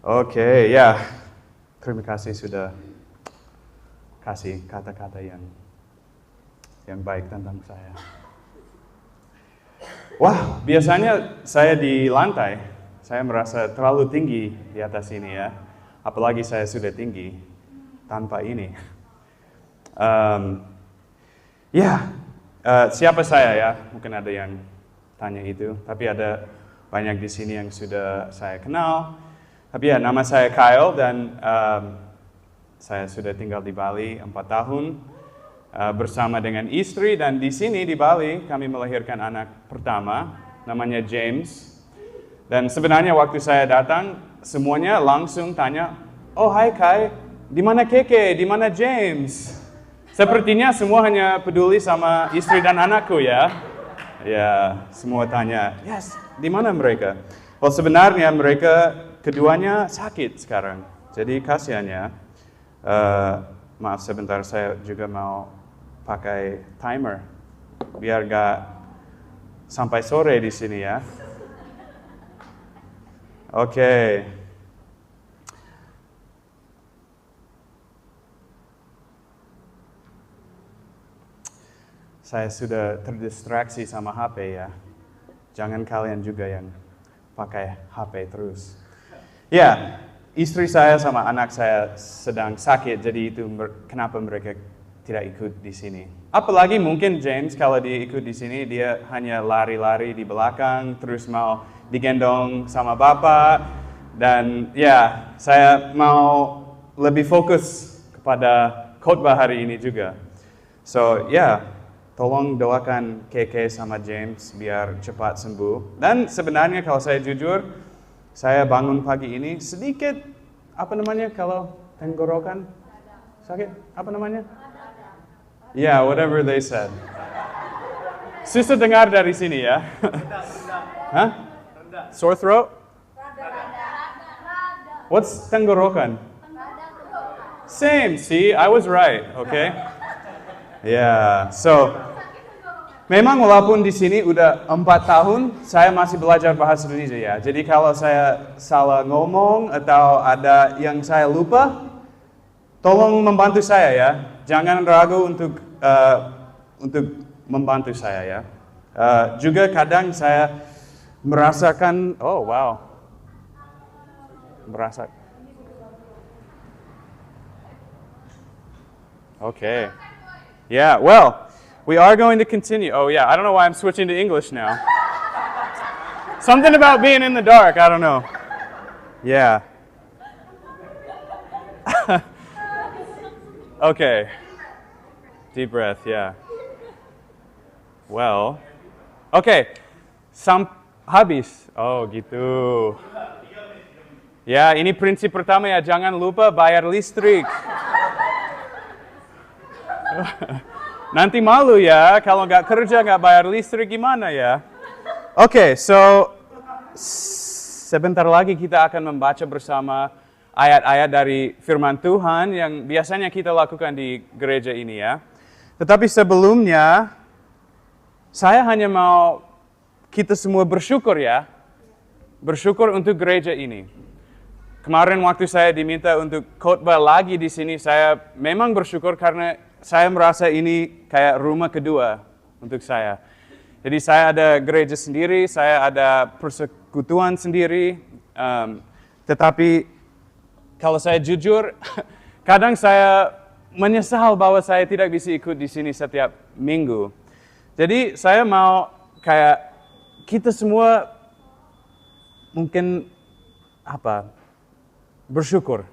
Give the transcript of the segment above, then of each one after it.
Oke, ya. Terima kasih sudah kasih kata-kata yang baik tentang saya. Wah, biasanya saya di lantai, saya merasa terlalu tinggi di atas ini ya. Apalagi saya sudah tinggi tanpa ini. Siapa saya ya? Mungkin ada yang tanya itu, tapi ada banyak di sini yang sudah saya kenal. Tapi ya, nama saya Kyle dan saya sudah tinggal di Bali 4 tahun bersama dengan istri, dan di sini di Bali kami melahirkan anak pertama, namanya James. Dan sebenarnya waktu saya datang, semuanya langsung tanya, "Oh hai Kai, di mana Keke, di mana James?" Sepertinya semua hanya peduli sama istri dan anakku ya. Ya, semua tanya, "Yes, di mana mereka?" Well, sebenarnya mereka keduanya sakit sekarang, jadi kasihan ya. Maaf sebentar, saya juga mau pakai timer, biar gak sampai sore di sini ya. Oke. Saya sudah terdistraksi sama HP ya. Jangan kalian juga yang pakai HP terus. Ya, istri saya sama anak saya sedang sakit, jadi itu kenapa mereka tidak ikut di sini. Apalagi mungkin James kalau dia ikut di sini, dia hanya lari-lari di belakang, terus mau digendong sama bapak. Dan ya, saya mau lebih fokus kepada khotbah hari ini juga. So ya, tolong doakan Keke sama James biar cepat sembuh. Dan sebenarnya kalau saya jujur, saya bangun pagi ini sedikit, apa namanya kalau tenggorokan sakit, apa namanya? Yeah, whatever they said. Susah dengar dari sini ya. Hah? Sore throat? What's tenggorokan? Same, see, I was right, okay? Yeah, so memang walaupun di sini udah 4 tahun, saya masih belajar bahasa Indonesia ya. Jadi kalau saya salah ngomong atau ada yang saya lupa, tolong membantu saya ya. Jangan ragu untuk membantu saya ya. Juga kadang saya merasakan, oh wow, okay. Yeah, well, we are going to continue. Oh yeah, I don't know why I'm switching to English now. Something about being in the dark, I don't know. Yeah. Okay. Deep breath, yeah. Well, okay. Habis. Oh gitu. Ya, ini prinsip pertama ya, jangan lupa bayar listrik. Nanti malu ya, kalau nggak kerja, nggak bayar listrik gimana ya? Oke, so sebentar lagi kita akan membaca bersama ayat-ayat dari firman Tuhan yang biasanya kita lakukan di gereja ini ya. Tetapi sebelumnya, saya hanya mau kita semua bersyukur ya. Bersyukur untuk gereja ini. Kemarin waktu saya diminta untuk khotbah lagi di sini, saya memang bersyukur karena saya merasa ini kayak rumah kedua untuk saya. Jadi saya ada gereja sendiri, saya ada persekutuan sendiri. Tetapi kalau saya jujur, kadang saya menyesal bahwa saya tidak bisa ikut di sini setiap minggu. Jadi saya mau kayak kita semua mungkin bersyukur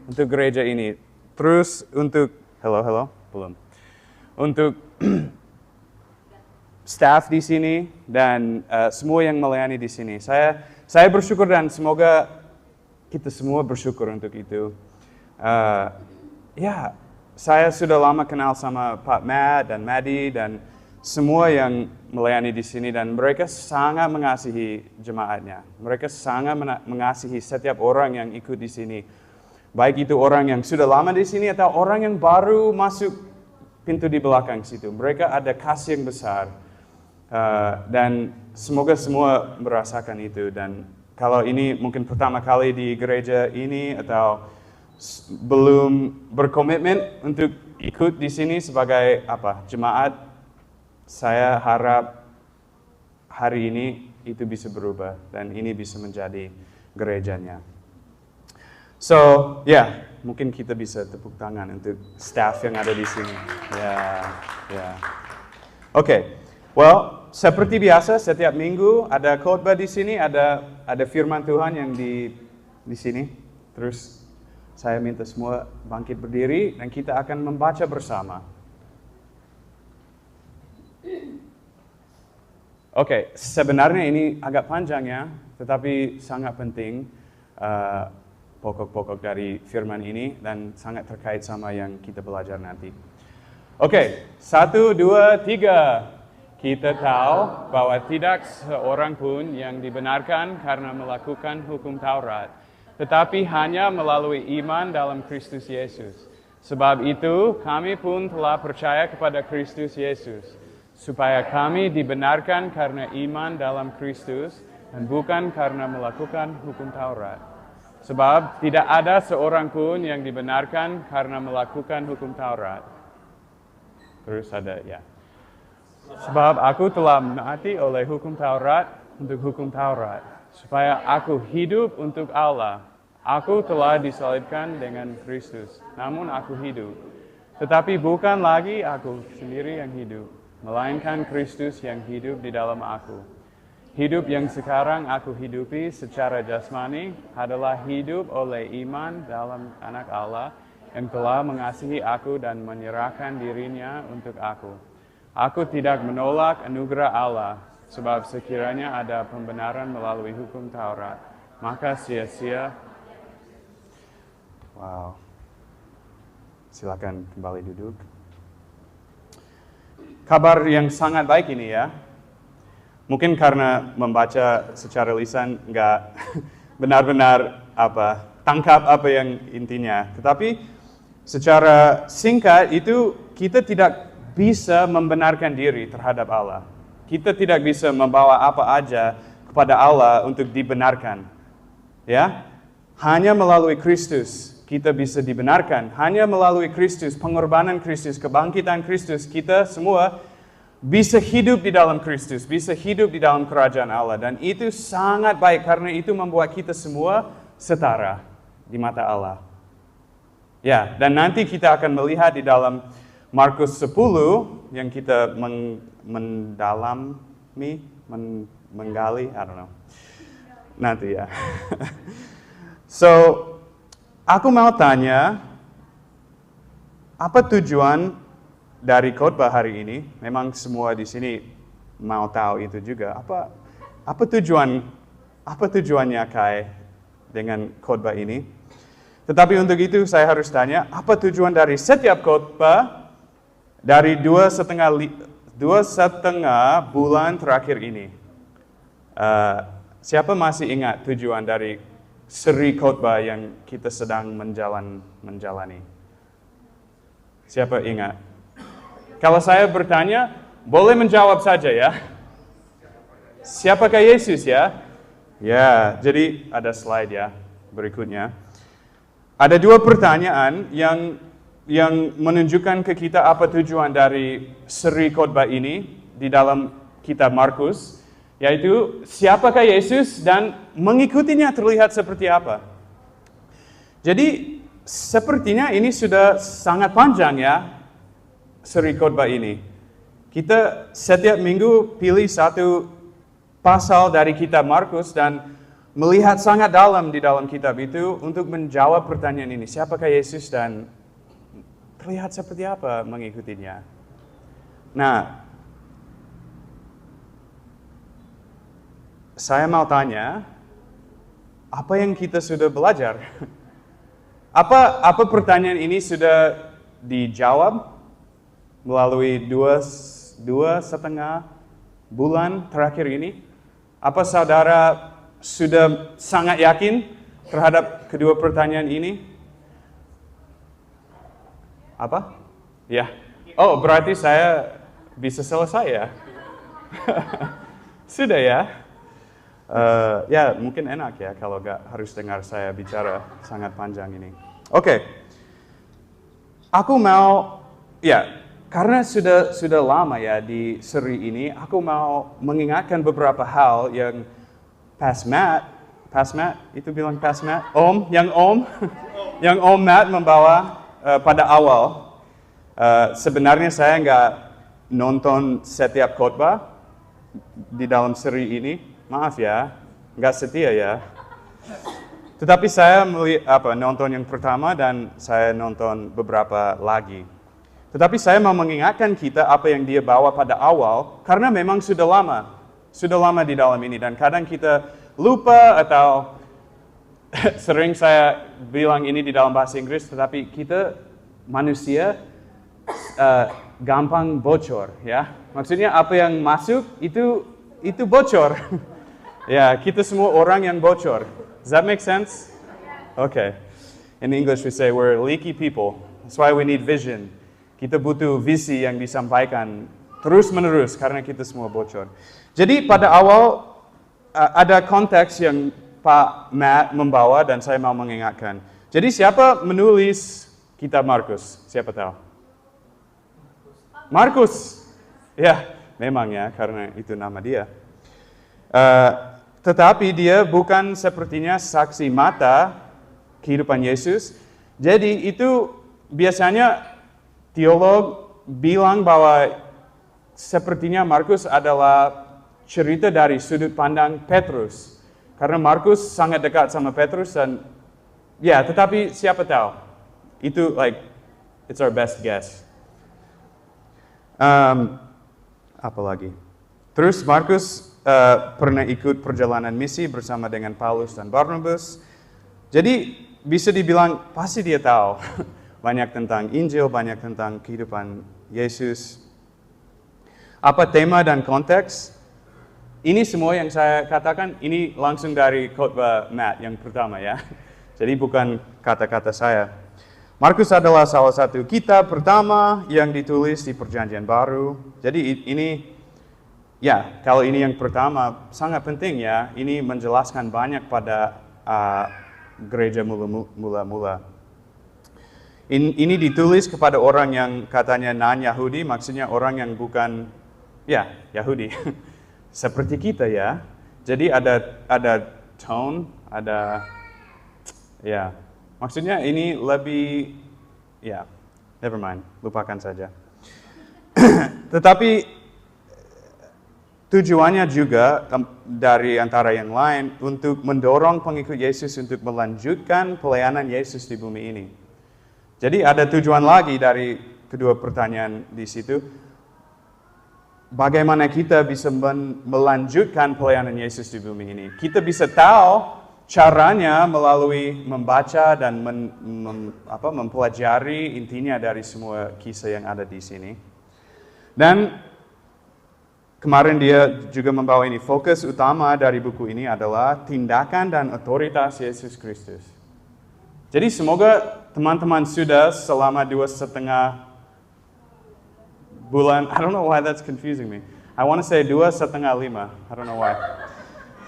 untuk gereja ini. Terus untuk hello, belum. Untuk staff di sini dan semua yang melayani di sini. Saya bersyukur dan semoga kita semua bersyukur untuk itu. Saya sudah lama kenal sama Pak Matt dan Maddie dan semua yang melayani di sini, dan mereka sangat mengasihi jemaatnya. Mereka sangat mengasihi setiap orang yang ikut di sini. Baik itu orang yang sudah lama di sini atau orang yang baru masuk pintu di belakang situ. Mereka ada kasih yang besar. Dan semoga semua merasakan itu. Dan kalau ini mungkin pertama kali di gereja ini atau belum berkomitmen untuk ikut di sini sebagai jemaat, saya harap hari ini itu bisa berubah dan ini bisa menjadi gerejanya. So, mungkin kita bisa tepuk tangan untuk staff yang ada di sini. Oke. Well, seperti biasa setiap minggu ada khotbah di sini, ada firman Tuhan yang di sini. Terus saya minta semua bangkit berdiri dan kita akan membaca bersama. Oke, sebenarnya ini agak panjang ya, tetapi sangat penting pokok-pokok dari firman ini dan sangat terkait sama yang kita belajar nanti. Oke, 1, 2, 3. Kita tahu bahwa tidak seorang pun yang dibenarkan karena melakukan hukum Taurat, tetapi hanya melalui iman dalam Kristus Yesus. Sebab itu, kami pun telah percaya kepada Kristus Yesus, supaya kami dibenarkan karena iman dalam Kristus dan bukan karena melakukan hukum Taurat. Sebab tidak ada seorang pun yang dibenarkan karena melakukan hukum Taurat. Terus ada Sebab aku telah mati oleh hukum Taurat untuk hukum Taurat, supaya aku hidup untuk Allah. Aku telah disalibkan dengan Kristus, namun aku hidup. Tetapi bukan lagi aku sendiri yang hidup, melainkan Kristus yang hidup di dalam aku. Hidup yang sekarang aku hidupi secara jasmani adalah hidup oleh iman dalam Anak Allah yang telah mengasihi aku dan menyerahkan dirinya untuk aku. Aku tidak menolak anugerah Allah, sebab sekiranya ada pembenaran melalui hukum Taurat, maka sia-sia. Wow. Silakan kembali duduk. Kabar yang sangat baik ini ya. Mungkin karena membaca secara lisan nggak benar-benar tangkap apa yang intinya. Tetapi secara singkat itu kita tidak bisa membenarkan diri terhadap Allah. Kita tidak bisa membawa apa aja kepada Allah untuk dibenarkan. Ya, hanya melalui Kristus kita bisa dibenarkan. Hanya melalui Kristus, pengorbanan Kristus, kebangkitan Kristus, kita semua bisa hidup di dalam Kristus, bisa hidup di dalam kerajaan Allah. Dan itu sangat baik karena itu membuat kita semua setara di mata Allah. Ya, dan nanti kita akan melihat di dalam Markus 10 yang kita menggali, I don't know. Nanti ya. So, aku mau tanya, apa tujuan dari khotbah hari ini? Memang semua di sini mau tahu itu juga. Apa tujuannya Kai dengan khotbah ini? Tetapi untuk itu saya harus tanya, apa tujuan dari setiap khotbah dari 2,5 bulan terakhir ini? Siapa masih ingat tujuan dari seri khotbah yang kita sedang menjalani? Siapa ingat? Kalau saya bertanya, boleh menjawab saja ya. Siapakah Yesus ya? Ya, jadi ada slide ya berikutnya. Ada 2 pertanyaan yang menunjukkan ke kita apa tujuan dari seri khotbah ini di dalam kitab Markus, yaitu siapakah Yesus dan mengikutinya terlihat seperti apa. Jadi sepertinya ini sudah sangat panjang ya seri khotbah ini. Kita setiap minggu pilih satu pasal dari kitab Markus dan melihat sangat dalam di dalam kitab itu untuk menjawab pertanyaan ini. Siapakah Yesus dan terlihat seperti apa mengikutinya? Nah, saya mau tanya, apa yang kita sudah belajar? Apa pertanyaan ini sudah dijawab melalui 2,5 bulan terakhir ini? Apa saudara sudah sangat yakin terhadap kedua pertanyaan ini? Apa? Ya. Oh, berarti saya bisa selesai ya? Sudah ya? Ya, mungkin enak ya kalau nggak harus dengar saya bicara sangat panjang ini. Oke. Aku mau, ya, karena sudah lama ya di seri ini, aku mau mengingatkan beberapa hal yang Pas Matt, itu bilang Pas Matt, yang Om Matt membawa pada awal. Sebenarnya saya nggak nonton setiap khotbah di dalam seri ini, maaf ya, nggak setia ya. Tetapi saya nonton yang pertama dan saya nonton beberapa lagi. Tetapi saya mau mengingatkan kita apa yang dia bawa pada awal, karena memang sudah lama di dalam ini, dan kadang kita lupa atau sering saya bilang ini di dalam bahasa Inggris, tetapi kita manusia gampang bocor, ya. Maksudnya apa yang masuk itu bocor. Ya, kita semua orang yang bocor. Does that make sense? Okay. In English we say we're leaky people. That's why we need vision. Kita butuh visi yang disampaikan terus-menerus karena kita semua bocor. Jadi pada awal ada konteks yang Pak Matt membawa dan saya mau mengingatkan. Jadi siapa menulis kitab Markus? Siapa tahu? Markus. Ya, memang ya, karena itu nama dia. Tetapi dia bukan sepertinya saksi mata kehidupan Yesus. Jadi itu biasanya teolog bilang bahwa sepertinya Markus adalah cerita dari sudut pandang Petrus. Karena Markus sangat dekat sama Petrus dan ya, tetapi siapa tahu? Itu it's our best guess. Apa lagi? Terus Markus pernah ikut perjalanan misi bersama dengan Paulus dan Barnabas. Jadi bisa dibilang pasti dia tahu banyak tentang Injil, banyak tentang kehidupan Yesus. Apa tema dan konteks? Ini semua yang saya katakan, ini langsung dari khotbah Matt yang pertama ya. Jadi bukan kata-kata saya. Markus adalah salah satu kitab pertama yang ditulis di Perjanjian Baru. Jadi ini, ya kalau ini yang pertama sangat penting ya. Ini menjelaskan banyak pada gereja mula-mula. Ini ditulis kepada orang yang katanya non-Yahudi, maksudnya orang yang bukan, ya Yahudi. Seperti kita ya. Jadi ada tone, ada, ya. Maksudnya ini lebih, ya, never mind, lupakan saja. Tetapi tujuannya juga dari antara yang lain untuk mendorong pengikut Yesus untuk melanjutkan pelayanan Yesus di bumi ini. Jadi ada tujuan lagi dari kedua pertanyaan di situ. Bagaimana kita bisa melanjutkan pelayanan Yesus di bumi ini? Kita bisa tahu caranya melalui membaca dan mempelajari intinya dari semua kisah yang ada di sini. Dan kemarin dia juga membawa ini, fokus utama dari buku ini adalah tindakan dan otoritas Yesus Kristus. Jadi semoga teman-teman sudah selama 2,5 bulan, I don't know why that's confusing me. I want to say 2,5, I don't know why.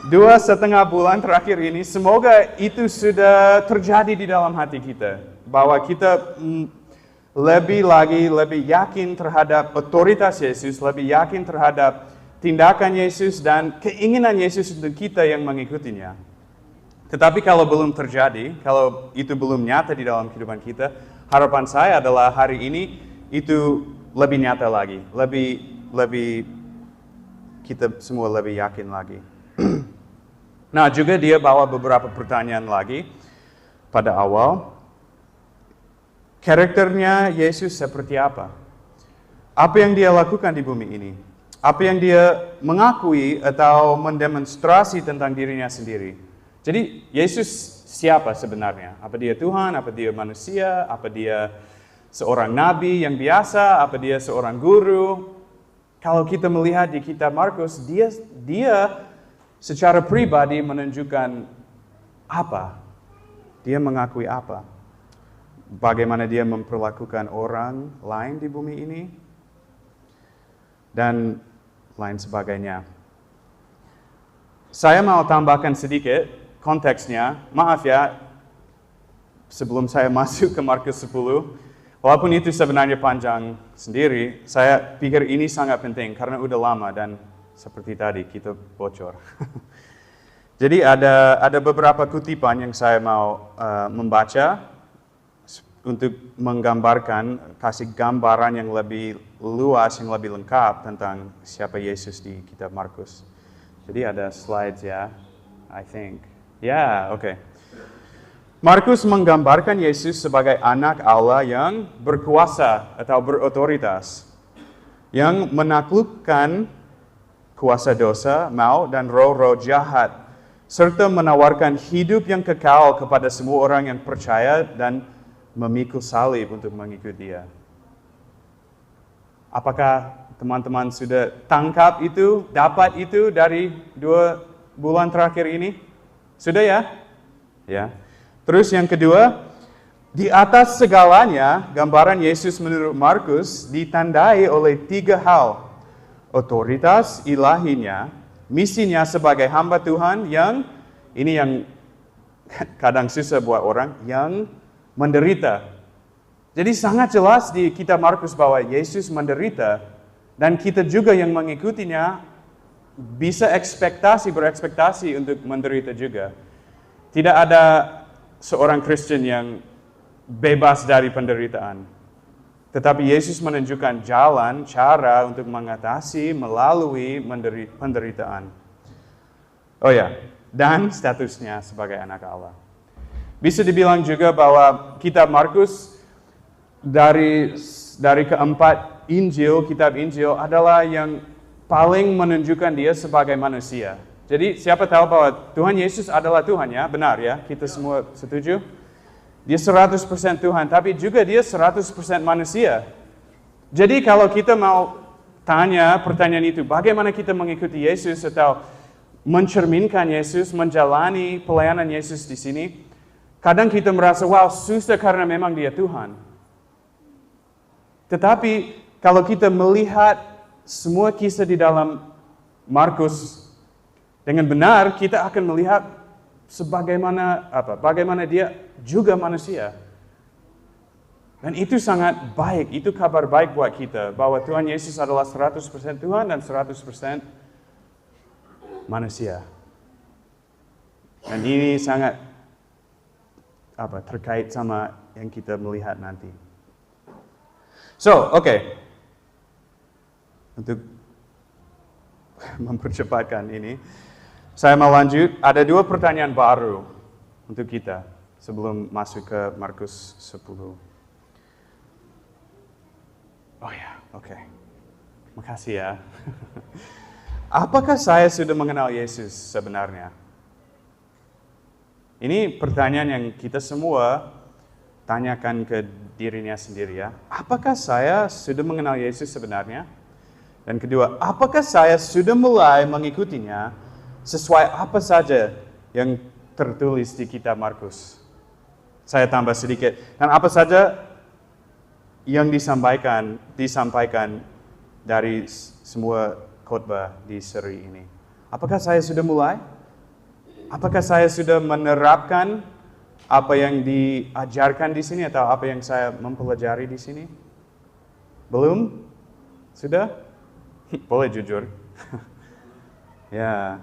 2,5 bulan terakhir ini, semoga itu sudah terjadi di dalam hati kita. Bahwa kita lebih yakin terhadap otoritas Yesus, lebih yakin terhadap tindakan Yesus dan keinginan Yesus untuk kita yang mengikutinya. Tetapi kalau belum terjadi, kalau itu belum nyata di dalam kehidupan kita, harapan saya adalah hari ini itu lebih nyata lagi, lebih kita semua lebih yakin lagi. Nah, juga dia bawa beberapa pertanyaan lagi pada awal. Karakternya Yesus seperti apa? Apa yang dia lakukan di bumi ini? Apa yang dia mengakui atau mendemonstrasi tentang dirinya sendiri? Jadi, Yesus siapa sebenarnya? Apa dia Tuhan? Apa dia manusia? Apa dia seorang nabi yang biasa? Apa dia seorang guru? Kalau kita melihat di kitab Markus, dia secara pribadi menunjukkan apa? Dia mengakui apa? Bagaimana dia memperlakukan orang lain di bumi ini? Dan lain sebagainya. Saya mau tambahkan sedikit konteksnya. Maaf ya, sebelum saya masuk ke Markus 10, walaupun itu sebenarnya panjang sendiri, saya pikir ini sangat penting karena udah lama dan seperti tadi kita bocor. Jadi ada beberapa kutipan yang saya mau membaca untuk menggambarkan, kasih gambaran yang lebih luas, yang lebih lengkap tentang siapa Yesus di kitab Markus. Jadi ada slides ya, I think. Ya, oke. Markus menggambarkan Yesus sebagai anak Allah yang berkuasa atau berotoritas, yang menaklukkan kuasa dosa, maut, dan roh-roh jahat, serta menawarkan hidup yang kekal kepada semua orang yang percaya dan memikul salib untuk mengikuti Dia. Apakah teman-teman sudah tangkap itu, dapat itu dari 2 bulan terakhir ini? Sudah ya? Ya. Terus yang kedua, di atas segalanya, gambaran Yesus menurut Markus ditandai oleh 3 hal. Otoritas ilahinya, misinya sebagai hamba Tuhan yang, ini yang kadang susah buat orang, yang menderita. Jadi sangat jelas di kitab Markus bahwa Yesus menderita dan kita juga yang mengikutinya bisa berekspektasi untuk menderita juga. Tidak ada seorang Kristen yang bebas dari penderitaan. Tetapi Yesus menunjukkan jalan, cara untuk mengatasi melalui penderitaan. Oh ya, dan statusnya sebagai anak Allah. Bisa dibilang juga bahwa kitab Markus dari keempat kitab Injil adalah yang paling menunjukkan dia sebagai manusia. Jadi siapa tahu bahwa Tuhan Yesus adalah Tuhan ya, benar ya? Kita semua setuju? Dia 100% Tuhan, tapi juga dia 100% manusia. Jadi kalau kita mau tanya pertanyaan itu, bagaimana kita mengikuti Yesus atau mencerminkan Yesus, menjalani pelayanan Yesus di sini, kadang kita merasa, wow, susah karena memang dia Tuhan. Tetapi kalau kita melihat semua kisah di dalam Markus dengan benar, kita akan melihat bagaimana dia juga manusia. Dan itu sangat baik, itu kabar baik buat kita, bahwa Tuhan Yesus adalah 100% Tuhan dan 100% manusia. Dan ini sangat terkait sama yang kita melihat nanti. So, oke. Untuk mempercepatkan ini, saya mau lanjut. Ada 2 pertanyaan baru untuk kita sebelum masuk ke Markus 10. Oh ya, oke. Makasih ya. Apakah saya sudah mengenal Yesus sebenarnya? Ini pertanyaan yang kita semua tanyakan ke dirinya sendiri ya. Apakah saya sudah mengenal Yesus sebenarnya? Dan kedua, apakah saya sudah mulai mengikutinya sesuai apa saja yang tertulis di kitab Markus? Saya tambah sedikit. Dan apa saja yang disampaikan dari semua khotbah di seri ini. Apakah saya sudah mulai? Apakah saya sudah menerapkan apa yang diajarkan di sini atau apa yang saya mempelajari di sini? Belum? Sudah? Boleh jujur. Ya.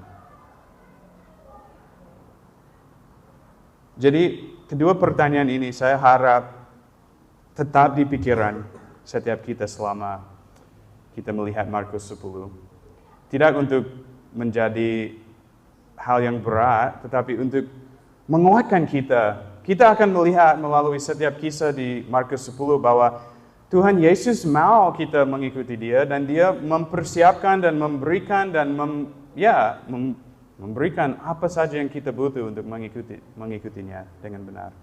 Jadi, kedua pertanyaan ini saya harap tetap di pikiran setiap kita selama kita melihat Markus 10. Tidak untuk menjadi hal yang berat, tetapi untuk menguatkan kita. Kita akan melihat melalui setiap kisah di Markus 10 bahwa Tuhan Yesus mau kita mengikuti Dia dan Dia mempersiapkan dan memberikan memberikan apa saja yang kita butuh untuk mengikutinya dengan benar.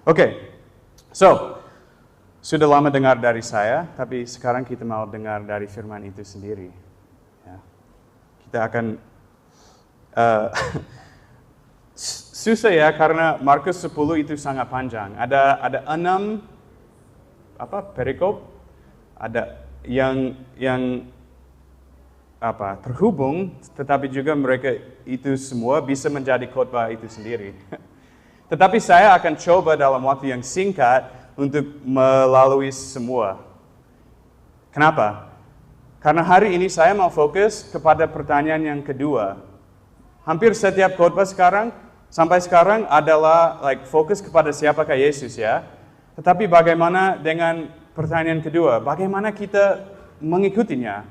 Oke. So, sudah lama dengar dari saya, tapi sekarang kita mau dengar dari firman itu sendiri. Ya. Kita akan susah ya, karena Markus 10 itu sangat panjang. Ada 6 perikop, ada yang terhubung, tetapi juga mereka itu semua bisa menjadi khotbah itu sendiri. Tetapi saya akan coba dalam waktu yang singkat untuk melalui semua. Kenapa? Karena hari ini saya mau fokus kepada pertanyaan yang kedua. Hampir setiap khotbah sampai sekarang adalah fokus kepada siapakah Yesus ya. Tetapi bagaimana dengan pertanyaan kedua? Bagaimana kita mengikutinya?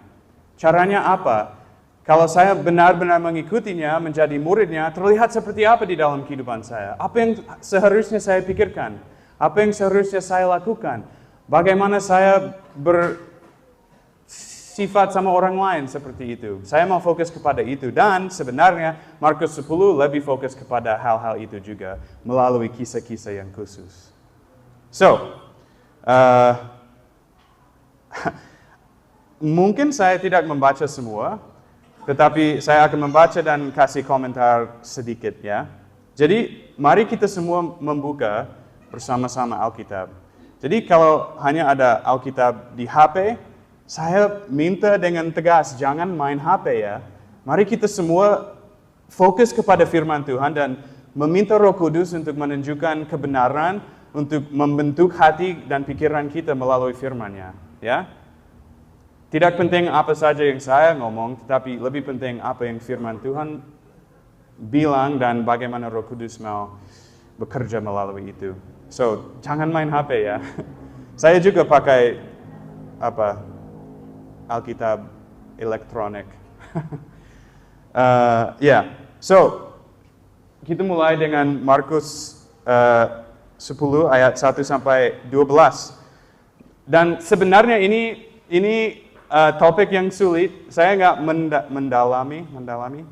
Caranya apa? Kalau saya benar-benar mengikutinya, menjadi muridnya, terlihat seperti apa di dalam kehidupan saya? Apa yang seharusnya saya pikirkan? Apa yang seharusnya saya lakukan? Bagaimana saya bersifat sama orang lain seperti itu? Saya mau fokus kepada itu. Dan sebenarnya Markus 10 lebih fokus kepada hal-hal itu juga melalui kisah-kisah yang khusus. Mungkin saya tidak membaca semua, tetapi saya akan membaca dan kasih komentar sedikit ya. Jadi mari kita semua membuka bersama-sama Alkitab. Jadi kalau hanya ada Alkitab di HP, saya minta dengan tegas jangan main HP ya. Mari kita semua fokus kepada firman Tuhan dan meminta Roh Kudus untuk menunjukkan kebenaran, untuk membentuk hati dan pikiran kita melalui firman-Nya ya. Tidak penting apa saja yang saya ngomong, tetapi lebih penting apa yang firman Tuhan bilang dan bagaimana Roh Kudus mau bekerja melalui itu. So, jangan main HP ya. Saya juga pakai Alkitab elektronik. So kita mulai dengan Markus 10 ayat 1 sampai 12. Dan sebenarnya ini topik yang sulit. Saya nggak mendalami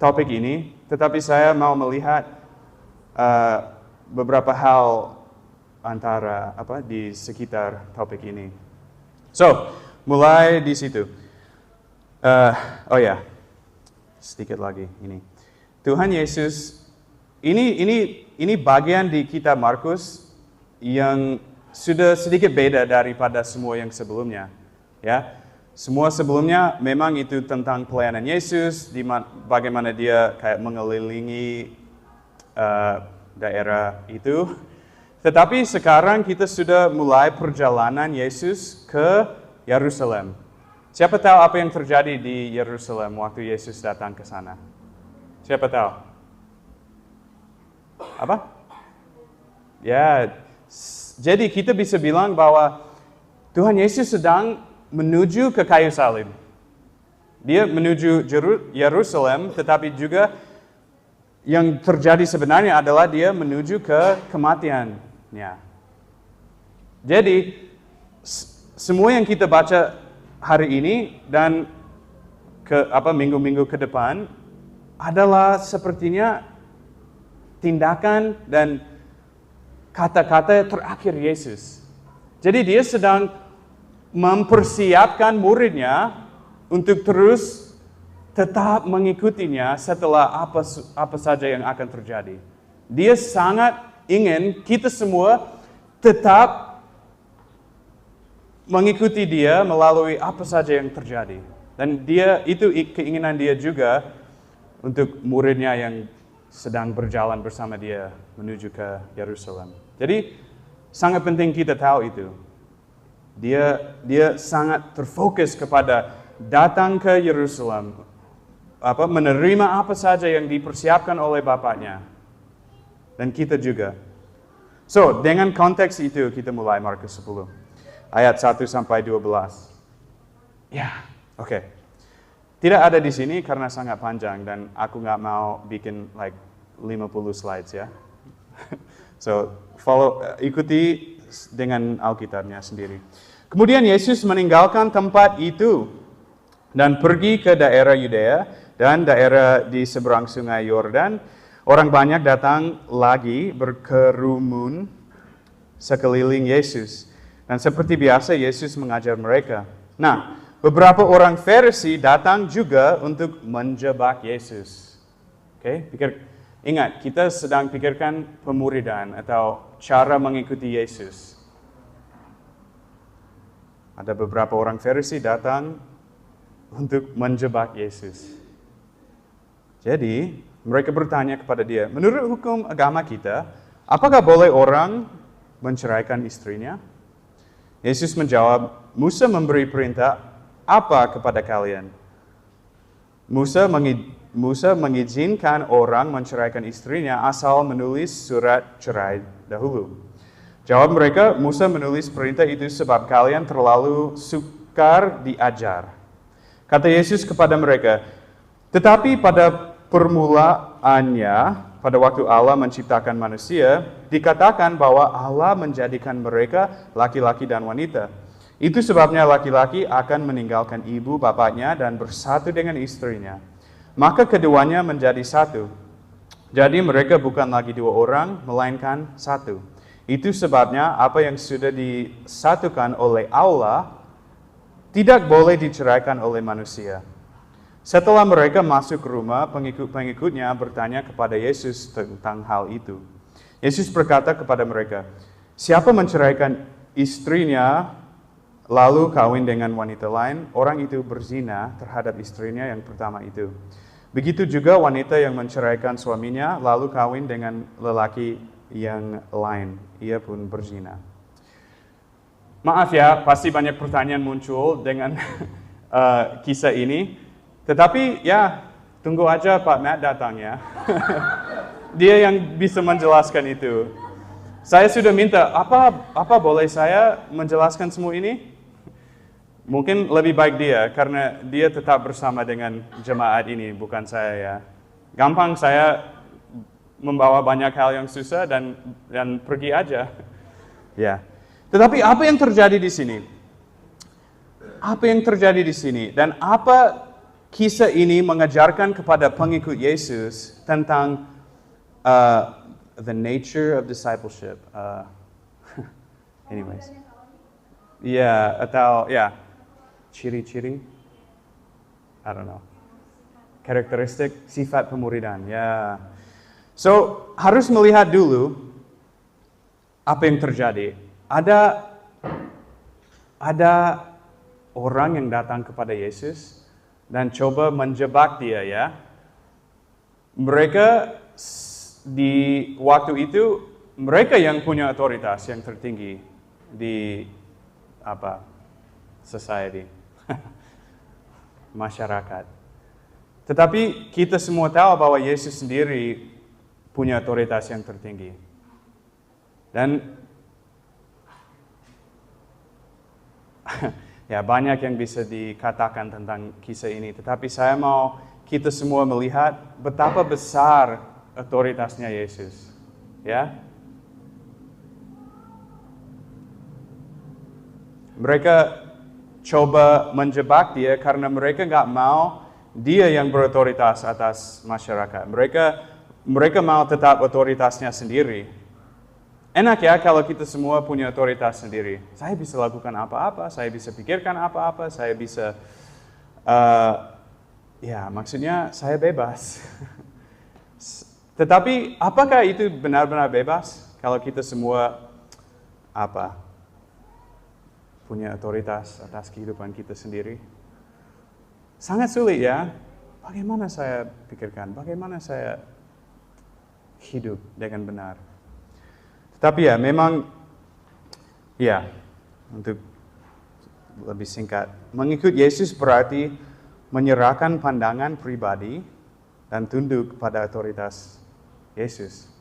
topik ini, tetapi saya mau melihat beberapa hal di sekitar topik ini. So, mulai di situ. Sedikit lagi ini. Tuhan Yesus, ini bagian di kitab Markus yang sudah sedikit beda daripada semua yang sebelumnya, ya. Semua sebelumnya memang itu tentang pelayanan Yesus, bagaimana dia kayak mengelilingi daerah itu. Tetapi sekarang kita sudah mulai perjalanan Yesus ke Yerusalem. Siapa tahu apa yang terjadi di Yerusalem waktu Yesus datang ke sana? Siapa tahu? Apa? Ya, jadi kita bisa bilang bahwa Tuhan Yesus sedang menuju ke kayu salib. Dia menuju Yerusalem, tetapi juga yang terjadi sebenarnya adalah dia menuju ke kematiannya. Jadi, semua yang kita baca hari ini dan minggu-minggu ke depan adalah sepertinya tindakan dan kata-kata terakhir Yesus. Jadi dia sedang mempersiapkan muridnya untuk terus tetap mengikutinya setelah apa saja yang akan terjadi. Dia sangat ingin kita semua tetap mengikuti dia melalui apa saja yang terjadi. Dan itu keinginan dia juga untuk muridnya yang sedang berjalan bersama dia menuju ke Yerusalem. Jadi sangat penting kita tahu itu. Dia sangat terfokus kepada datang ke Yerusalem, menerima apa saja yang dipersiapkan oleh Bapaknya. Dan kita juga. So, dengan konteks itu kita mulai Markus 10. Ayat 1 sampai 12. Ya, oke. Tidak ada di sini karena sangat panjang dan aku nggak mau bikin 50 slides ya. So, ikuti dengan Alkitabnya sendiri. Kemudian Yesus meninggalkan tempat itu dan pergi ke daerah Yudea dan daerah di seberang sungai Yordan. Orang banyak datang lagi berkerumun sekeliling Yesus. Dan seperti biasa Yesus mengajar mereka. Nah, beberapa orang Farisi datang juga untuk menjebak Yesus. Oke, ingat, kita sedang pikirkan pemuridan atau cara mengikuti Yesus. Ada beberapa orang Farisi datang untuk menjebak Yesus. Jadi, mereka bertanya kepada dia, menurut hukum agama kita, apakah boleh orang menceraikan istrinya? Yesus menjawab, Musa memberi perintah apa kepada kalian? Musa mengizinkan orang menceraikan istrinya asal menulis surat cerai dahulu. Jawab mereka, Musa menulis perintah itu sebab kalian terlalu sukar diajar. Kata Yesus kepada mereka, tetapi pada permulaannya, pada waktu Allah menciptakan manusia, dikatakan bahwa Allah menjadikan mereka laki-laki dan wanita. Itu sebabnya laki-laki akan meninggalkan ibu bapaknya dan bersatu dengan istrinya. Maka keduanya menjadi satu. Jadi mereka bukan lagi dua orang, melainkan satu. Itu sebabnya apa yang sudah disatukan oleh Allah tidak boleh diceraikan oleh manusia. Setelah mereka masuk ke rumah, pengikut-pengikutnya bertanya kepada Yesus tentang hal itu. Yesus berkata kepada mereka, siapa menceraikan istrinya lalu kawin dengan wanita lain, orang itu berzina terhadap istrinya yang pertama itu. Begitu juga wanita yang menceraikan suaminya lalu kawin dengan lelaki yang lain, ia pun berzina. Maaf ya, pasti banyak pertanyaan muncul dengan kisah ini. Tetapi ya, tunggu aja Pak Matt datang ya. Dia yang bisa menjelaskan itu. Saya sudah minta, apa boleh saya menjelaskan semua ini? Mungkin lebih baik dia, karena dia tetap bersama dengan jemaat ini, bukan saya ya. Gampang saya membawa banyak hal yang susah dan pergi aja. Ya. Tetapi apa yang terjadi di sini? Apa yang terjadi di sini? Dan apa kisah ini mengajarkan kepada pengikut Yesus tentang the nature of discipleship. Anyways. Ya, atau ya, ciri-ciri. I don't know. Karakteristik sifat pemuridan. Ya. So, harus melihat dulu apa yang terjadi. Ada orang yang datang kepada Yesus dan coba menjebak dia ya. Mereka di waktu itu mereka yang punya otoritas yang tertinggi di society, masyarakat. Tetapi kita semua tahu bahwa Yesus sendiri punya otoritas yang tertinggi. Dan ya banyak yang bisa dikatakan tentang kisah ini, tetapi saya mau kita semua melihat betapa besar otoritasnya Yesus. Ya. Mereka coba menjebak dia karena mereka nggak mau dia yang berotoritas atas masyarakat. Mereka mau tetap otoritasnya sendiri. Enak ya kalau kita semua punya otoritas sendiri. Saya bisa lakukan apa-apa, saya bisa pikirkan apa-apa, saya bisa, ya maksudnya saya bebas. Tetapi apakah itu benar-benar bebas kalau kita semua punya otoritas atas kehidupan kita sendiri? Sangat sulit ya. Bagaimana saya pikirkan, bagaimana saya hidup dengan benar? Tapi ya memang, ya untuk lebih singkat, mengikut Yesus berarti menyerahkan pandangan pribadi dan tunduk pada otoritas Yesus.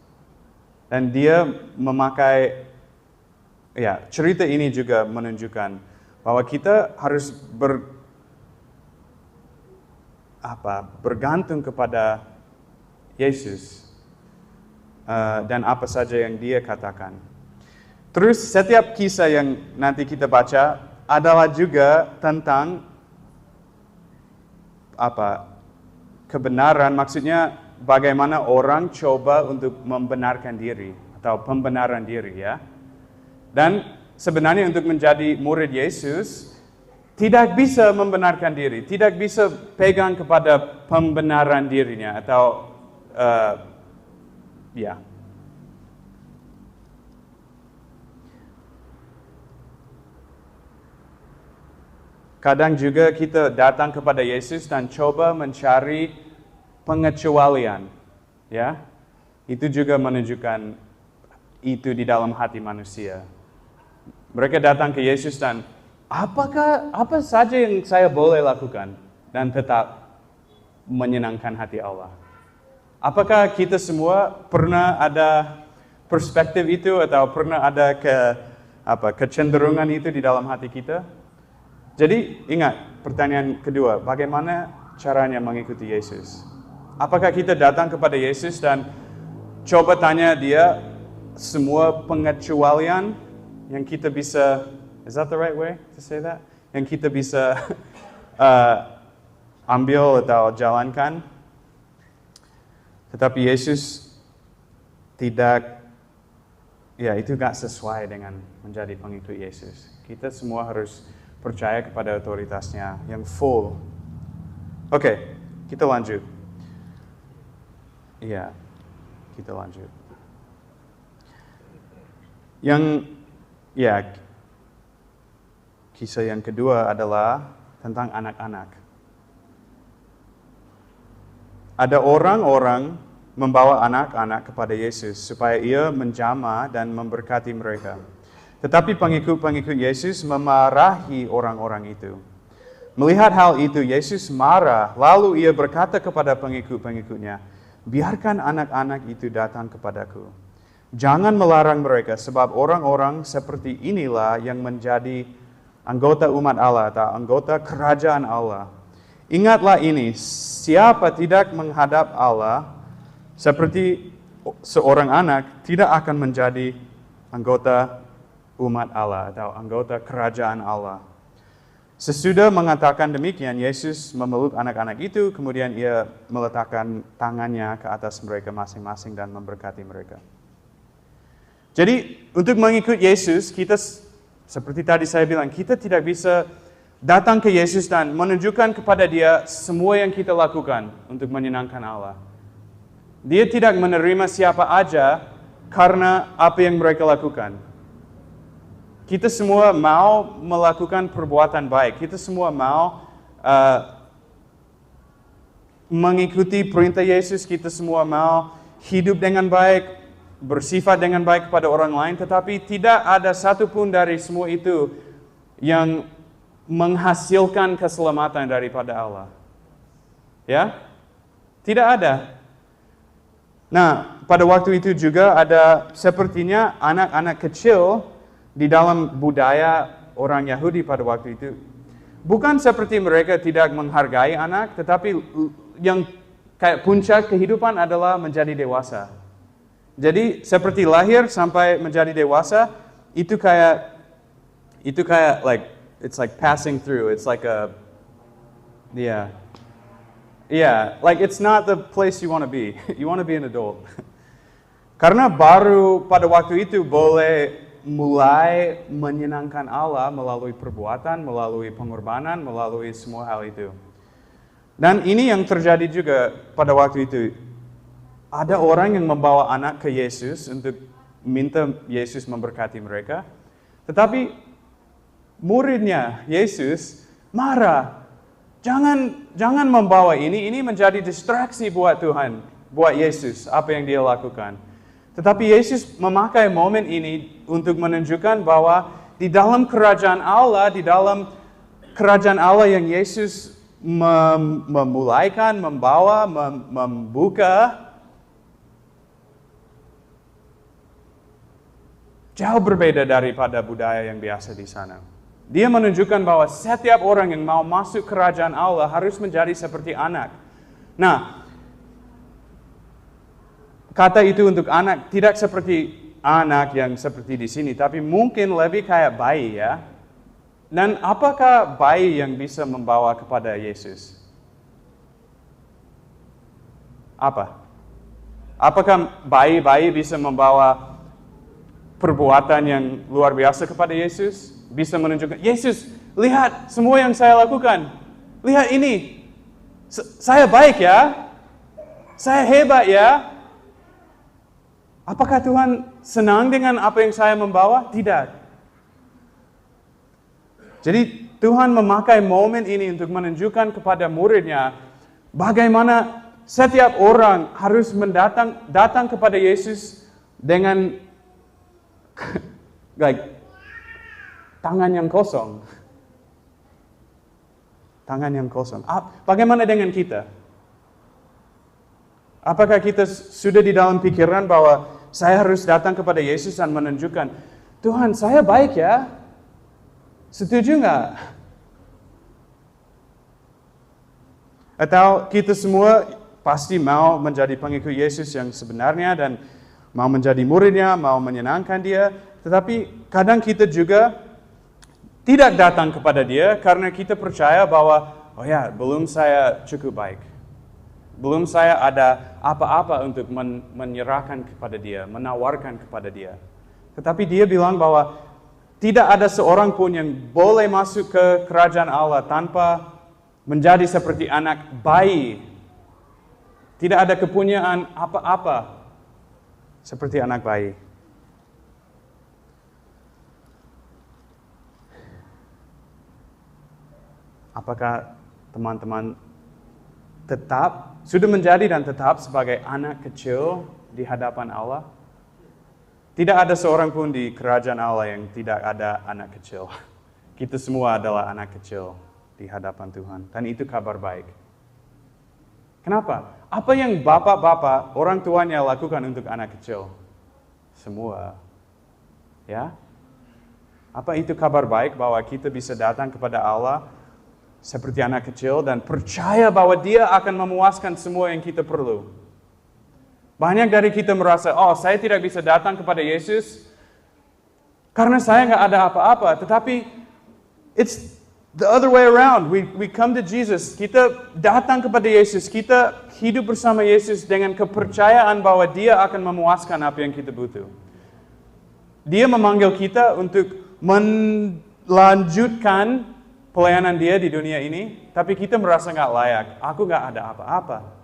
Dan dia memakai, ya cerita ini juga menunjukkan bahwa kita harus bergantung kepada Yesus. Dan apa saja yang dia katakan. Terus setiap kisah yang nanti kita baca adalah juga tentang kebenaran, maksudnya bagaimana orang coba untuk membenarkan diri atau pembenaran diri ya. Dan sebenarnya untuk menjadi murid Yesus tidak bisa membenarkan diri, tidak bisa pegang kepada pembenaran dirinya atau ya. kadang juga kita datang kepada Yesus dan coba mencari pengecualian. Ya, itu juga menunjukkan itu di dalam hati manusia. Mereka datang ke Yesus dan apa saja yang saya boleh lakukan dan tetap menyenangkan hati Allah? Apakah kita semua pernah ada perspektif itu atau pernah ada kecenderungan itu di dalam hati kita? Jadi ingat pertanyaan kedua, bagaimana caranya mengikuti Yesus? Apakah kita datang kepada Yesus dan coba tanya dia semua pengecualian yang kita bisa, is that the right way to say that? Yang kita bisa ambil atau jalankan? Tetapi Yesus tidak, ya itu gak sesuai dengan menjadi pengikut Yesus. Kita semua harus percaya kepada otoritasnya yang full. Oke, kita lanjut. Iya, kita lanjut. Kisah yang kedua adalah tentang anak-anak. Ada orang-orang membawa anak-anak kepada Yesus supaya ia menjamah dan memberkati mereka. Tetapi pengikut-pengikut Yesus memarahi orang-orang itu. Melihat hal itu, Yesus marah, lalu ia berkata kepada pengikut-pengikutnya, "Biarkan anak-anak itu datang kepadaku. Jangan melarang mereka, sebab orang-orang seperti inilah yang menjadi anggota umat Allah atau anggota kerajaan Allah. Ingatlah ini, siapa tidak menghadap Allah seperti seorang anak, tidak akan menjadi anggota umat Allah atau anggota kerajaan Allah." Sesudah mengatakan demikian, Yesus memeluk anak-anak itu, kemudian ia meletakkan tangannya ke atas mereka masing-masing dan memberkati mereka. Jadi, untuk mengikut Yesus, kita seperti tadi saya bilang, kita tidak bisa datang ke Yesus dan menunjukkan kepada dia semua yang kita lakukan untuk menyenangkan Allah. Dia tidak menerima siapa aja karena apa yang mereka lakukan. Kita semua mau melakukan perbuatan baik. Kita semua mau mengikuti perintah Yesus. Kita semua mau hidup dengan baik, bersifat dengan baik kepada orang lain. Tetapi tidak ada satupun dari semua itu yang menghasilkan keselamatan daripada Allah. Ya? Tidak ada. Nah, pada waktu itu juga ada sepertinya anak-anak kecil di dalam budaya orang Yahudi pada waktu itu. Bukan seperti mereka tidak menghargai anak, tetapi yang kayak puncak kehidupan adalah menjadi dewasa. Jadi seperti lahir sampai menjadi dewasa, itu kayak like it's like passing through. It's like like it's not the place you want to be. You want to be an adult. Karena baru pada waktu itu boleh mulai menyenangkan Allah melalui perbuatan, melalui pengorbanan, melalui semua hal itu. Dan ini yang terjadi juga pada waktu itu. Ada orang yang membawa anak ke Yesus untuk minta Yesus memberkati mereka. Tetapi muridnya Yesus marah. Jangan membawa ini menjadi distraksi buat Tuhan, buat Yesus, apa yang dia lakukan. Tetapi Yesus memakai momen ini untuk menunjukkan bahwa di dalam kerajaan Allah yang Yesus memulaikan, membawa, membuka, jauh berbeda daripada budaya yang biasa di sana. Dia menunjukkan bahwa setiap orang yang mau masuk kerajaan Allah harus menjadi seperti anak. Nah, kata itu untuk anak tidak seperti anak yang seperti di sini, tapi mungkin lebih kayak bayi ya. Dan apakah bayi yang bisa membawa kepada Yesus? Apa? Apakah bayi-bayi bisa membawa perbuatan yang luar biasa kepada Yesus? Bisa menunjukkan, Yesus, lihat semua yang saya lakukan. Lihat ini. Saya baik ya. Saya hebat ya. Apakah Tuhan senang dengan apa yang saya membawa? Tidak. Jadi Tuhan memakai momen ini untuk menunjukkan kepada muridnya bagaimana setiap orang harus datang kepada Yesus dengan tangan yang kosong. Tangan yang kosong. Bagaimana dengan kita? Apakah kita sudah di dalam pikiran bahwa saya harus datang kepada Yesus dan menunjukkan, Tuhan, saya baik ya? Setuju nggak? Atau kita semua pasti mau menjadi pengikut Yesus yang sebenarnya dan mau menjadi muridnya, mau menyenangkan dia, tetapi kadang kita juga tidak datang kepada dia karena kita percaya bahwa, oh ya, belum saya cukup baik. Belum saya ada apa-apa untuk menyerahkan kepada dia, menawarkan kepada dia. Tetapi dia bilang bahwa tidak ada seorang pun yang boleh masuk ke kerajaan Allah tanpa menjadi seperti anak bayi. Tidak ada kepunyaan apa-apa seperti anak bayi. Apakah teman-teman sudah menjadi dan tetap sebagai anak kecil di hadapan Allah? Tidak ada seorang pun di kerajaan Allah yang tidak ada anak kecil. Kita semua adalah anak kecil di hadapan Tuhan. Dan itu kabar baik. Kenapa? Apa yang bapak-bapak, orang tuanya lakukan untuk anak kecil? Semua. Ya? Apa itu kabar baik bahwa kita bisa datang kepada Allah seperti anak kecil dan percaya bahwa Dia akan memuaskan semua yang kita perlu. Banyak dari kita merasa, oh saya tidak bisa datang kepada Yesus karena saya nggak ada apa-apa. Tetapi it's the other way around. We come to Jesus. Kita datang kepada Yesus. Kita hidup bersama Yesus dengan kepercayaan bahwa Dia akan memuaskan apa yang kita butuh. Dia memanggil kita untuk melanjutkan pelayanan Dia di dunia ini, tapi kita merasa nggak layak. Aku nggak ada apa-apa.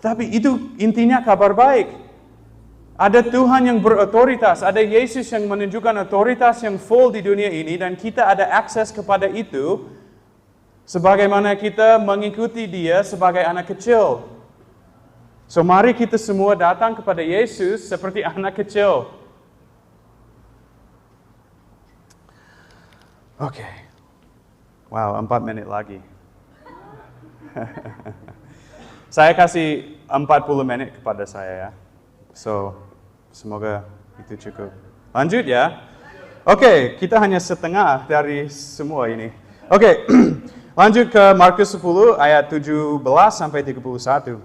Tapi itu intinya kabar baik. Ada Tuhan yang berotoritas, ada Yesus yang menunjukkan otoritas yang full di dunia ini, dan kita ada akses kepada itu, sebagaimana kita mengikuti Dia sebagai anak kecil. So mari kita semua datang kepada Yesus seperti anak kecil. Oke. Wow, 4 menit lagi. Saya kasih 40 menit kepada saya ya. So, semoga itu cukup. Lanjut ya. Oke, kita hanya setengah dari semua ini. Oke, lanjut ke Markus 10 ayat 17 sampai 31.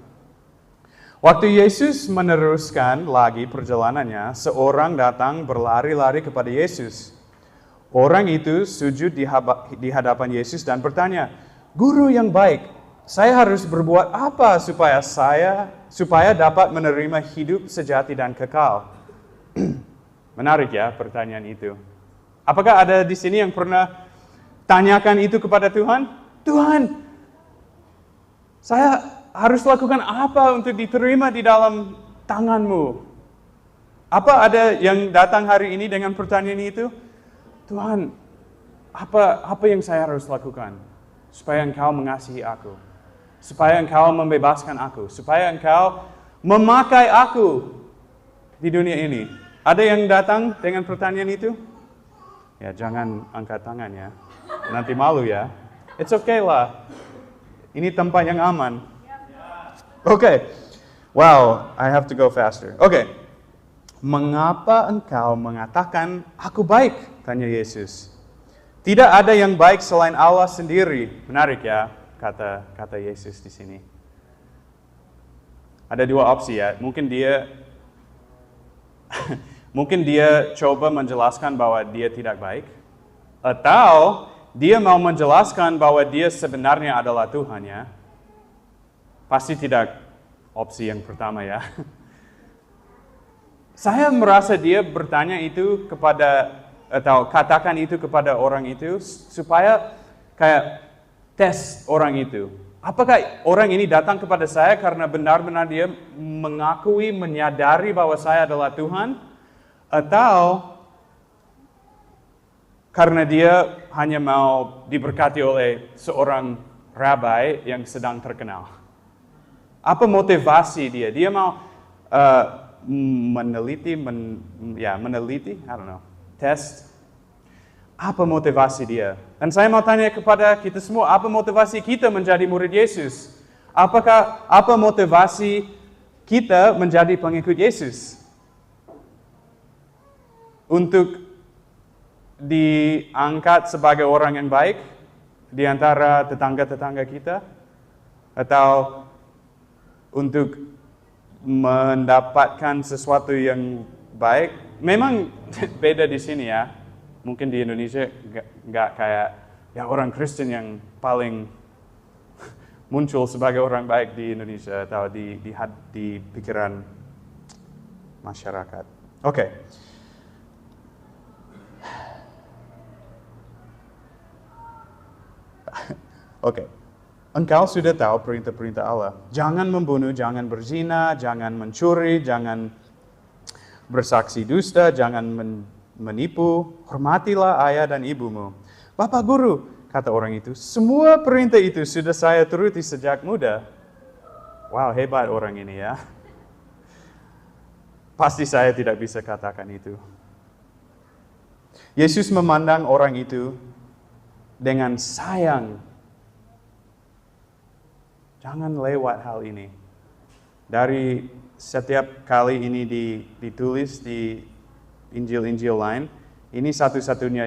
Waktu Yesus meneruskan lagi perjalanannya, seorang datang berlari-lari kepada Yesus. Orang itu sujud di hadapan Yesus dan bertanya, "Guru yang baik, saya harus berbuat apa supaya dapat menerima hidup sejati dan kekal?" Menarik ya pertanyaan itu. Apakah ada di sini yang pernah tanyakan itu kepada Tuhan? Tuhan, saya harus lakukan apa untuk diterima di dalam tangan-Mu? Apa ada yang datang hari ini dengan pertanyaan itu? Tuhan, apa yang saya harus lakukan supaya Engkau mengasihi aku? Supaya Engkau membebaskan aku? Supaya Engkau memakai aku di dunia ini? Ada yang datang dengan pertanyaan itu? Ya, jangan angkat tangan ya. Nanti malu ya. It's okay lah. Ini tempat yang aman. Okay. Wow, I have to go faster. Okay. Mengapa engkau mengatakan aku baik? Tanya Yesus. Tidak ada yang baik selain Allah sendiri. Menarik ya, kata Yesus di sini. Ada dua opsi ya. Mungkin dia coba menjelaskan bahwa dia tidak baik, atau dia mau menjelaskan bahwa dia sebenarnya adalah Tuhan ya. Pasti tidak opsi yang pertama ya. Saya merasa dia bertanya itu atau katakan itu kepada orang itu supaya kayak tes orang itu. Apakah orang ini datang kepada saya karena benar-benar dia mengakui, menyadari bahwa saya adalah Tuhan? Atau karena dia hanya mau diberkati oleh seorang rabai yang sedang terkenal. Apa motivasi dia? Dia mau meneliti, I don't know, tes. Apa motivasi dia? Dan saya mau tanya kepada kita semua, apa motivasi kita menjadi murid Yesus? Apa motivasi kita menjadi pengikut Yesus? Untuk diangkat sebagai orang yang baik di antara tetangga-tetangga kita? Atau untuk mendapatkan sesuatu yang baik? Memang beda di sini ya. Mungkin di Indonesia nggak kayak ya orang Kristen yang paling muncul sebagai orang baik di Indonesia atau di pikiran masyarakat. Oke. Engkau sudah tahu perintah-perintah Allah. Jangan membunuh, jangan berzina, jangan mencuri, jangan bersaksi dusta, jangan menipu, hormatilah ayah dan ibumu. Bapak guru, kata orang itu, semua perintah itu sudah saya turuti sejak muda. Wow, hebat orang ini ya. Pasti saya tidak bisa katakan itu. Yesus memandang orang itu dengan sayang. Jangan lewat hal ini. Dari setiap kali ini ditulis di Injil-Injil lain, ini satu-satunya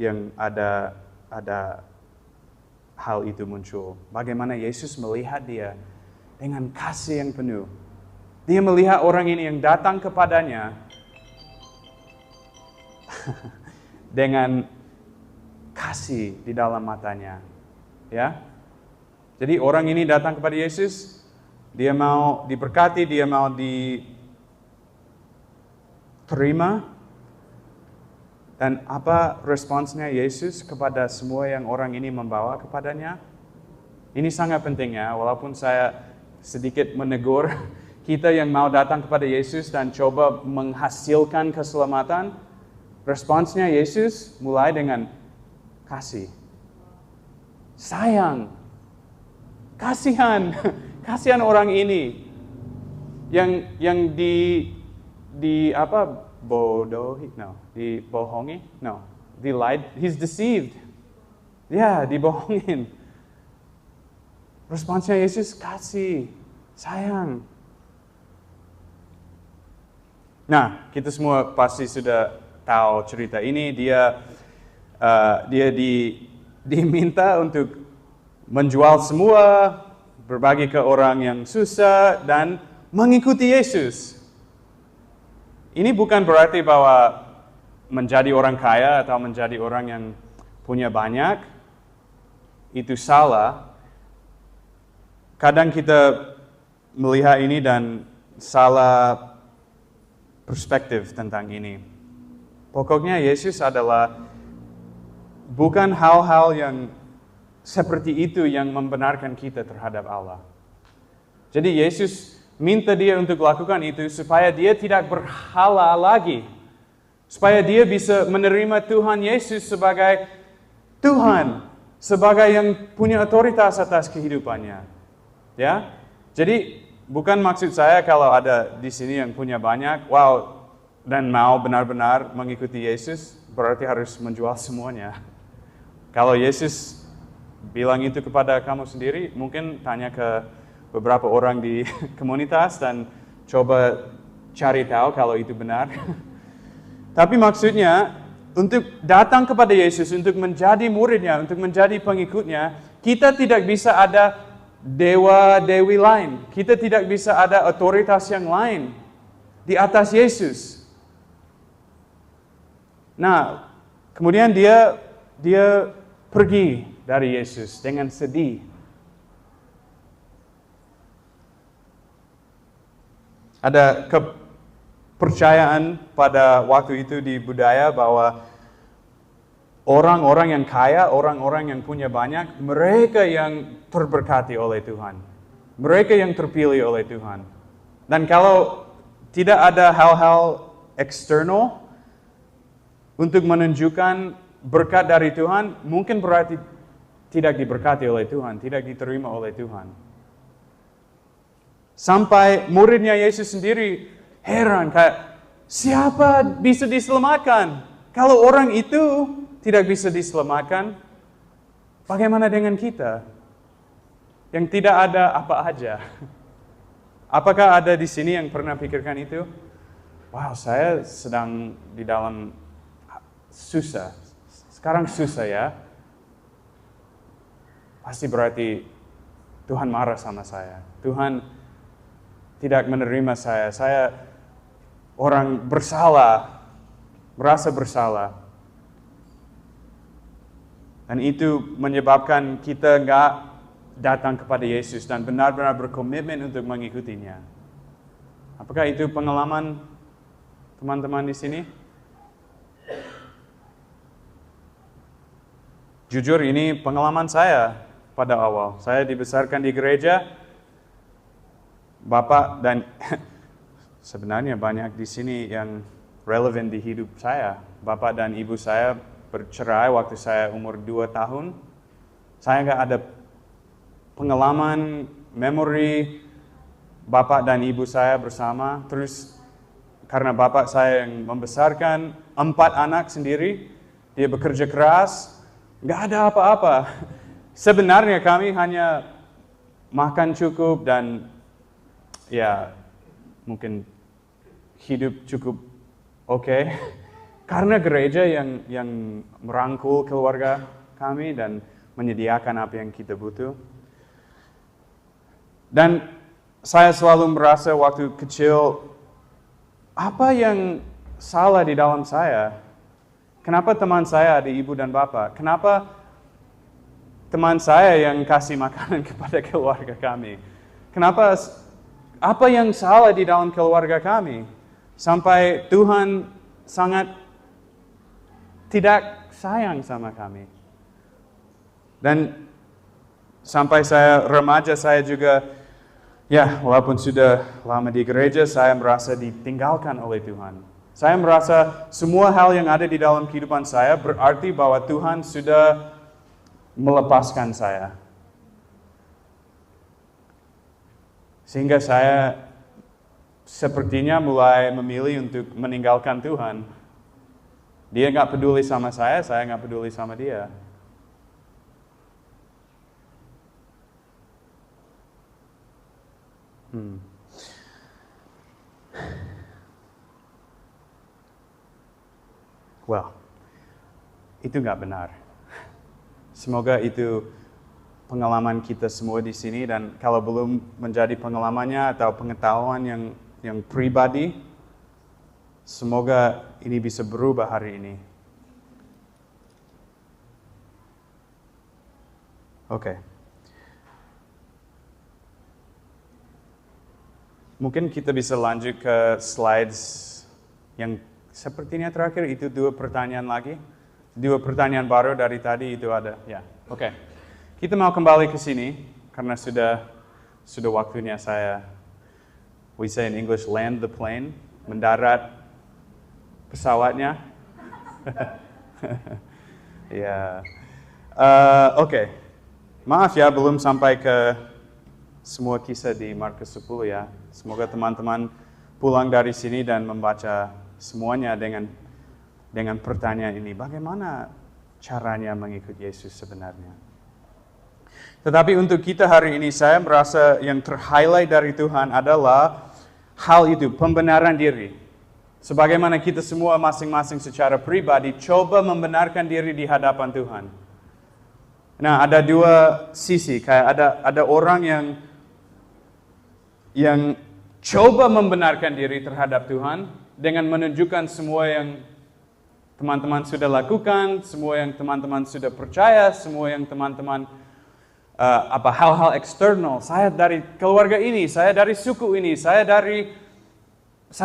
yang ada hal itu muncul. Bagaimana Yesus melihat dia dengan kasih yang penuh. Dia melihat orang ini yang datang kepadanya dengan kasih di dalam matanya. Ya. Jadi orang ini datang kepada Yesus, dia mau diberkati, dia mau diterima. Dan apa responsnya Yesus kepada semua yang orang ini membawa kepadanya? Ini sangat penting ya, walaupun saya sedikit menegur kita yang mau datang kepada Yesus dan coba menghasilkan keselamatan. Responsnya Yesus mulai dengan kasih. Sayang. Kasihan orang ini yang dibohongi? No, he's deceived. Ya, dibohongin. Responsnya Yesus kasih, sayang. Nah, kita semua pasti sudah tahu cerita ini. Dia diminta untuk menjual semua, berbagi ke orang yang susah, dan mengikuti Yesus. Ini bukan berarti bahwa menjadi orang kaya atau menjadi orang yang punya banyak, itu salah. Kadang kita melihat ini dan salah perspektif tentang ini. Pokoknya Yesus adalah bukan hal-hal yang seperti itu yang membenarkan kita terhadap Allah. Jadi Yesus minta dia untuk lakukan itu supaya dia tidak berhala lagi. Supaya dia bisa menerima Tuhan Yesus sebagai Tuhan. Sebagai yang punya otoritas atas kehidupannya. Ya, jadi bukan maksud saya kalau ada di sini yang punya banyak, wow, dan mau benar-benar mengikuti Yesus, berarti harus menjual semuanya. Kalau Yesus bilang itu kepada kamu sendiri, mungkin tanya ke beberapa orang di komunitas dan coba cari tahu kalau itu benar. Tapi maksudnya, untuk datang kepada Yesus, untuk menjadi muridnya, untuk menjadi pengikutnya, kita tidak bisa ada dewa-dewi lain. Kita tidak bisa ada otoritas yang lain di atas Yesus. Nah, kemudian dia pergi dari Yesus dengan sedih. Ada kepercayaan pada waktu itu di budaya bahwa orang-orang yang kaya, orang-orang yang punya banyak, mereka yang terberkati oleh Tuhan. Mereka yang terpilih oleh Tuhan. Dan kalau tidak ada hal-hal eksternal untuk menunjukkan berkat dari Tuhan, mungkin berarti tidak diberkati oleh Tuhan, tidak diterima oleh Tuhan. Sampai muridnya Yesus sendiri heran, kayak, siapa bisa diselamatkan? Kalau orang itu tidak bisa diselamatkan, bagaimana dengan kita? Yang tidak ada apa aja. Apakah ada di sini yang pernah pikirkan itu? Wow, saya sedang di dalam susah. Sekarang susah ya. Pasti berarti Tuhan marah sama saya. Tuhan tidak menerima saya. Saya orang bersalah, merasa bersalah. Dan itu menyebabkan kita nggak datang kepada Yesus dan benar-benar berkomitmen untuk mengikutinya. Apakah itu pengalaman teman-teman di sini? Jujur ini pengalaman saya pada awal. Saya dibesarkan di gereja, Bapak dan sebenarnya banyak di sini yang relevan di hidup saya. Bapak dan ibu saya bercerai waktu saya umur 2 tahun. Saya nggak ada pengalaman, memori Bapak dan ibu saya bersama. Terus karena Bapak saya yang membesarkan 4 anak sendiri, dia bekerja keras, nggak ada apa-apa. Sebenarnya kami hanya makan cukup dan ya mungkin hidup cukup oke. Karena gereja yang merangkul keluarga kami dan menyediakan apa yang kita butuh. Dan saya selalu merasa waktu kecil, apa yang salah di dalam saya? Kenapa teman saya ada ibu dan bapak? Kenapa teman saya yang kasih makanan kepada keluarga kami? Kenapa, apa yang salah di dalam keluarga kami? Sampai Tuhan sangat tidak sayang sama kami. Dan sampai saya remaja, saya juga, ya walaupun sudah lama di gereja, saya merasa ditinggalkan oleh Tuhan. Saya merasa semua hal yang ada di dalam kehidupan saya berarti bahwa Tuhan sudah melepaskan saya. Sehingga saya sepertinya mulai memilih untuk meninggalkan Tuhan. Dia nggak peduli sama saya nggak peduli sama dia. Well, itu nggak benar. Semoga itu pengalaman kita semua di sini, dan kalau belum menjadi pengalamannya atau pengetahuan yang pribadi, semoga ini bisa berubah hari ini. Oke. Mungkin kita bisa lanjut ke slides yang sepertinya terakhir, itu 2 pertanyaan lagi. 2 pertanyaan baru dari tadi itu ada. Ya, oke. Kita mau kembali ke sini karena sudah waktunya saya, we say in English, land the plane, mendarat pesawatnya. Ya, oke. Maaf ya, belum sampai ke semua kisah di Markus 10 ya. Semoga teman-teman pulang dari sini dan membaca semuanya dengan pertanyaan ini. Bagaimana caranya mengikut Yesus sebenarnya? Tetapi untuk kita hari ini, saya merasa yang ter-highlight dari Tuhan adalah hal itu, pembenaran diri. Sebagaimana kita semua masing-masing secara pribadi coba membenarkan diri di hadapan Tuhan. Nah, ada 2 sisi, kayak ada orang yang coba membenarkan diri terhadap Tuhan dengan menunjukkan semua yang teman-teman sudah lakukan, semua yang teman-teman sudah percaya, semua yang teman-teman hal-hal eksternal. Saya dari keluarga ini, saya dari suku ini, saya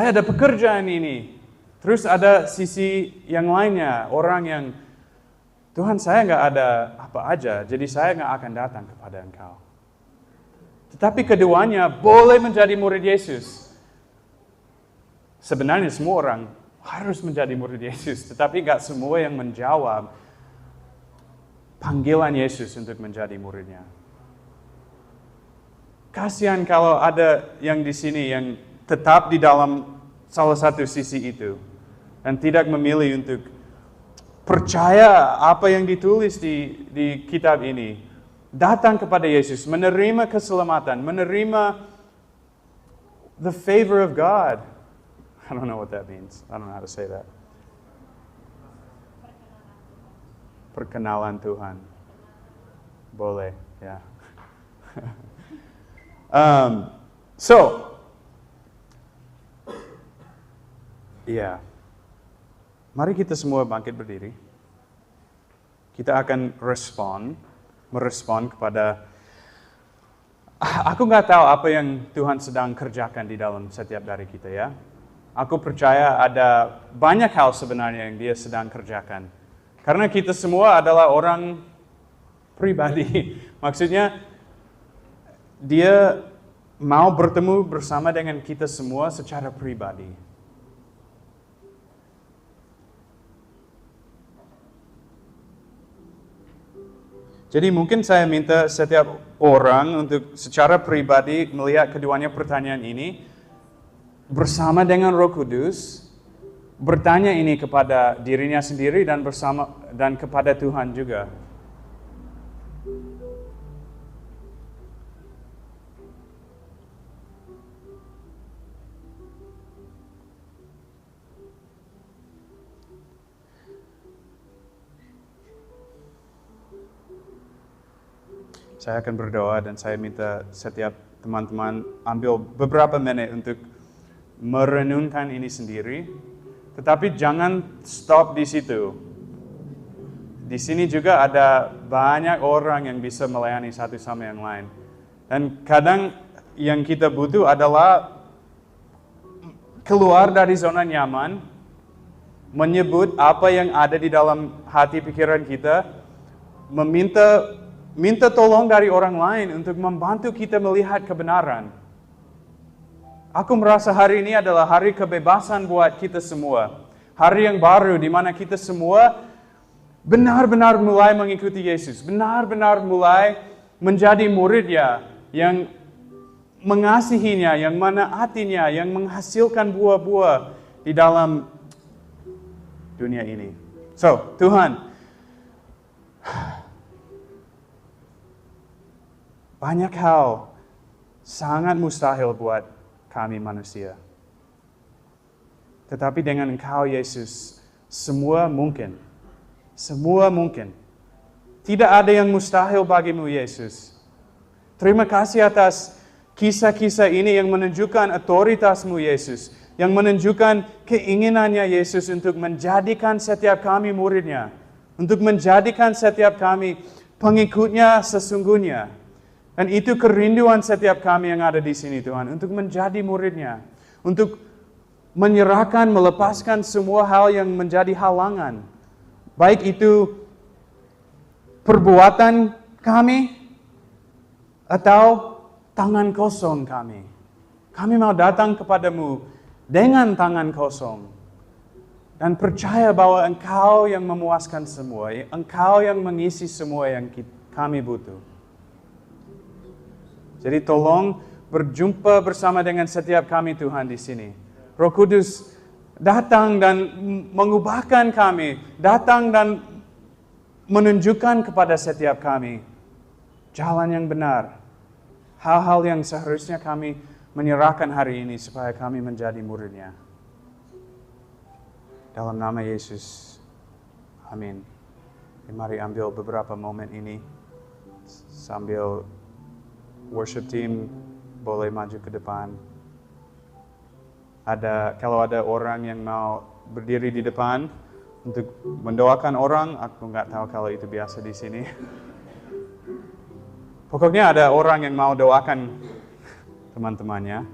ada pekerjaan ini. Terus ada sisi yang lainnya, orang yang Tuhan, saya nggak ada apa aja, jadi saya nggak akan datang kepada Engkau. Tetapi keduanya boleh menjadi murid Yesus. Sebenarnya semua orang harus menjadi murid Yesus, tetapi nggak semua yang menjawab panggilan Yesus untuk menjadi muridnya. Kasihan kalau ada yang di sini yang tetap di dalam salah satu sisi itu dan tidak memilih untuk percaya apa yang ditulis di kitab ini. Datang kepada Yesus, menerima keselamatan, menerima the favor of God. I don't know what that means. I don't know how to say that. Perkenalan Tuhan. Boleh, ya. Mari kita semua bangkit berdiri. Kita akan merespon kepada, aku nggak tahu apa yang Tuhan sedang kerjakan di dalam setiap dari kita ya. Aku percaya ada banyak hal sebenarnya yang Dia sedang kerjakan. Karena kita semua adalah orang pribadi. Maksudnya, Dia mau bertemu bersama dengan kita semua secara pribadi. Jadi mungkin saya minta setiap orang untuk secara pribadi melihat keduanya pertanyaan ini bersama dengan Roh Kudus, bertanya ini kepada dirinya sendiri dan kepada Tuhan juga. Saya akan berdoa dan saya minta setiap teman-teman ambil beberapa menit untuk merenungkan ini sendiri. Tetapi jangan stop di situ. Di sini juga ada banyak orang yang bisa melayani satu sama yang lain. Dan kadang yang kita butuh adalah keluar dari zona nyaman, menyebut apa yang ada di dalam hati pikiran kita, minta tolong dari orang lain untuk membantu kita melihat kebenaran. Aku merasa hari ini adalah hari kebebasan buat kita semua. Hari yang baru di mana kita semua benar-benar mulai mengikuti Yesus. Benar-benar mulai menjadi murid-Nya yang mengasihinya, yang menaatinya, yang menghasilkan buah-buah di dalam dunia ini. So, Tuhan, banyak hal sangat mustahil buat kami manusia. Tetapi dengan Engkau, Yesus, semua mungkin. Semua mungkin. Tidak ada yang mustahil bagimu, Yesus. Terima kasih atas kisah-kisah ini yang menunjukkan otoritas-Mu, Yesus. Yang menunjukkan keinginannya, Yesus, untuk menjadikan setiap kami murid-Nya. Untuk menjadikan setiap kami pengikut-Nya sesungguhnya. Dan itu kerinduan setiap kami yang ada di sini, Tuhan. Untuk menjadi murid-Nya. Untuk menyerahkan, melepaskan semua hal yang menjadi halangan. Baik itu perbuatan kami atau tangan kosong kami. Kami mau datang kepadamu dengan tangan kosong. Dan percaya bahwa Engkau yang memuaskan semua. Engkau yang mengisi semua yang kami butuh. Jadi tolong berjumpa bersama dengan setiap kami Tuhan di sini. Roh Kudus datang dan mengubahkan kami. Datang dan menunjukkan kepada setiap kami jalan yang benar. Hal-hal yang seharusnya kami menyerahkan hari ini supaya kami menjadi murid-Nya. Dalam nama Yesus. Amin. Mari ambil beberapa momen ini sambil worship team boleh maju ke depan. Kalau ada orang yang mau berdiri di depan untuk mendoakan orang, aku nggak tahu kalau itu biasa di sini. Pokoknya ada orang yang mau doakan teman-temannya.